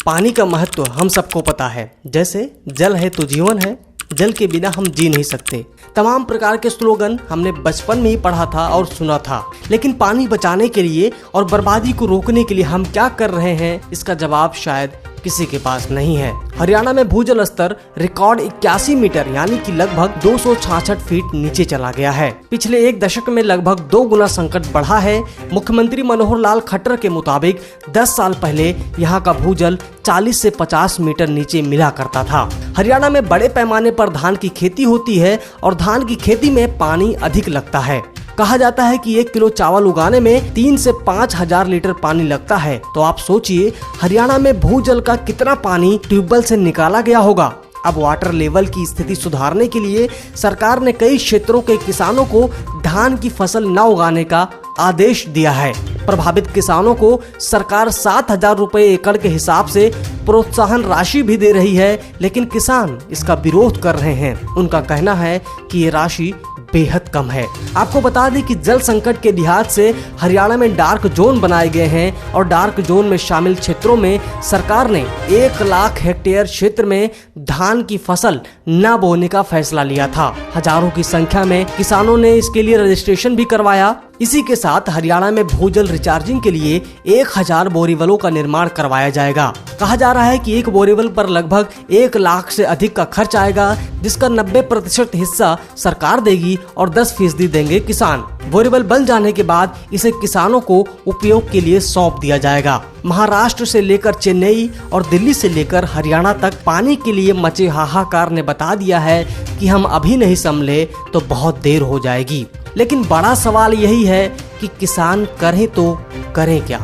पानी का महत्व हम सबको पता है। जैसे जल है तो जीवन है, जल के बिना हम जी नहीं सकते। तमाम प्रकार के स्लोगन हमने बचपन में ही पढ़ा था और सुना था। लेकिन पानी बचाने के लिए और बर्बादी को रोकने के लिए हम क्या कर रहे हैं, इसका जवाब शायद किसी के पास नहीं है। हरियाणा में भूजल स्तर रिकॉर्ड 81 मीटर यानी कि लगभग 266 फीट नीचे चला गया है। पिछले एक दशक में लगभग 2 गुना संकट बढ़ा है। मुख्यमंत्री मनोहर लाल खट्टर के मुताबिक 10 साल पहले यहाँ का भूजल 40 से 50 मीटर नीचे मिला करता था। हरियाणा में बड़े पैमाने पर धान की खेती होती है और धान की खेती में पानी अधिक लगता है। कहा जाता है कि 1 किलो चावल उगाने में 3 से 5 हजार लीटर पानी लगता है। तो आप सोचिए हरियाणा में भूजल का कितना पानी ट्यूबवेल से निकाला गया होगा। अब वाटर लेवल की स्थिति सुधारने के लिए सरकार ने कई क्षेत्रों के किसानों को धान की फसल न उगाने का आदेश दिया है। प्रभावित किसानों को सरकार 7,000 रुपए एकड़ के हिसाब से प्रोत्साहन राशि भी दे रही है, लेकिन किसान इसका विरोध कर रहे हैं। उनका कहना है कि ये राशि बेहद कम है। आपको बता दें कि जल संकट के लिहाज से हरियाणा में डार्क जोन बनाए गए हैं और डार्क जोन में शामिल क्षेत्रों में सरकार ने 1 लाख हेक्टेयर क्षेत्र में धान की फसल न बोने का फैसला लिया था। हजारों की संख्या में किसानों ने इसके लिए रजिस्ट्रेशन भी करवाया। इसी के साथ हरियाणा में भूजल रिचार्जिंग के लिए 1000 बोरीवलों का निर्माण करवाया जाएगा। कहा जा रहा है कि एक बोरीवल पर लगभग 1 लाख से अधिक का खर्च आएगा, जिसका 90% हिस्सा सरकार देगी और 10% देंगे किसान। बोरीवल बन जाने के बाद इसे किसानों को उपयोग के लिए सौंप दिया जाएगा। महाराष्ट्र से लेकर चेन्नई और दिल्ली से लेकर हरियाणा तक पानी के लिए मचे हाहाकार ने बता दिया है कि हम अभी नहीं संभले तो बहुत देर हो जाएगी। लेकिन बड़ा सवाल यही है कि किसान करें तो करें क्या।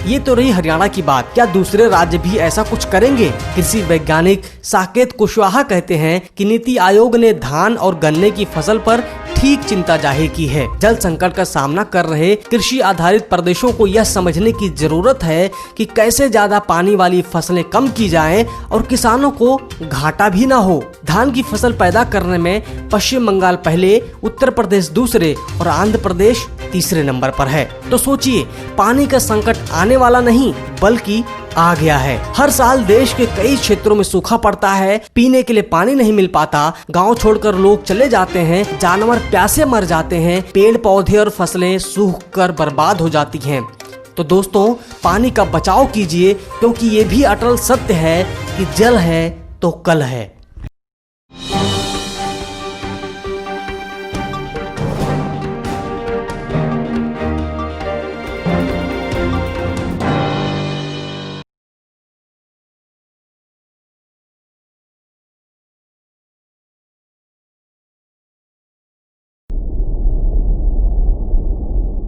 ये तो रही हरियाणा की बात, क्या दूसरे राज्य भी ऐसा कुछ करेंगे? कृषि वैज्ञानिक साकेत कुशवाहा कहते हैं कि नीति आयोग ने धान और गन्ने की फसल पर ठीक चिंता जाहिर की है। जल संकट का सामना कर रहे कृषि आधारित प्रदेशों को यह समझने की जरूरत है कि कैसे ज्यादा पानी वाली फसलें कम की जाएं और किसानों को घाटा भी ना हो। धान की फसल पैदा करने में पश्चिम बंगाल पहले, उत्तर प्रदेश दूसरे और आंध्र प्रदेश तीसरे नंबर पर है। तो सोचिए, पानी का संकट आने वाला नहीं बल्कि आ गया है। हर साल देश के कई क्षेत्रों में सूखा पड़ता है, पीने के लिए पानी नहीं मिल पाता, गांव छोड़कर लोग चले जाते हैं, जानवर प्यासे मर जाते हैं, पेड़ पौधे और फसलें सूख कर बर्बाद हो जाती हैं। तो दोस्तों, पानी का बचाव कीजिए, क्योंकि ये भी अटल सत्य है कि जल है तो कल है।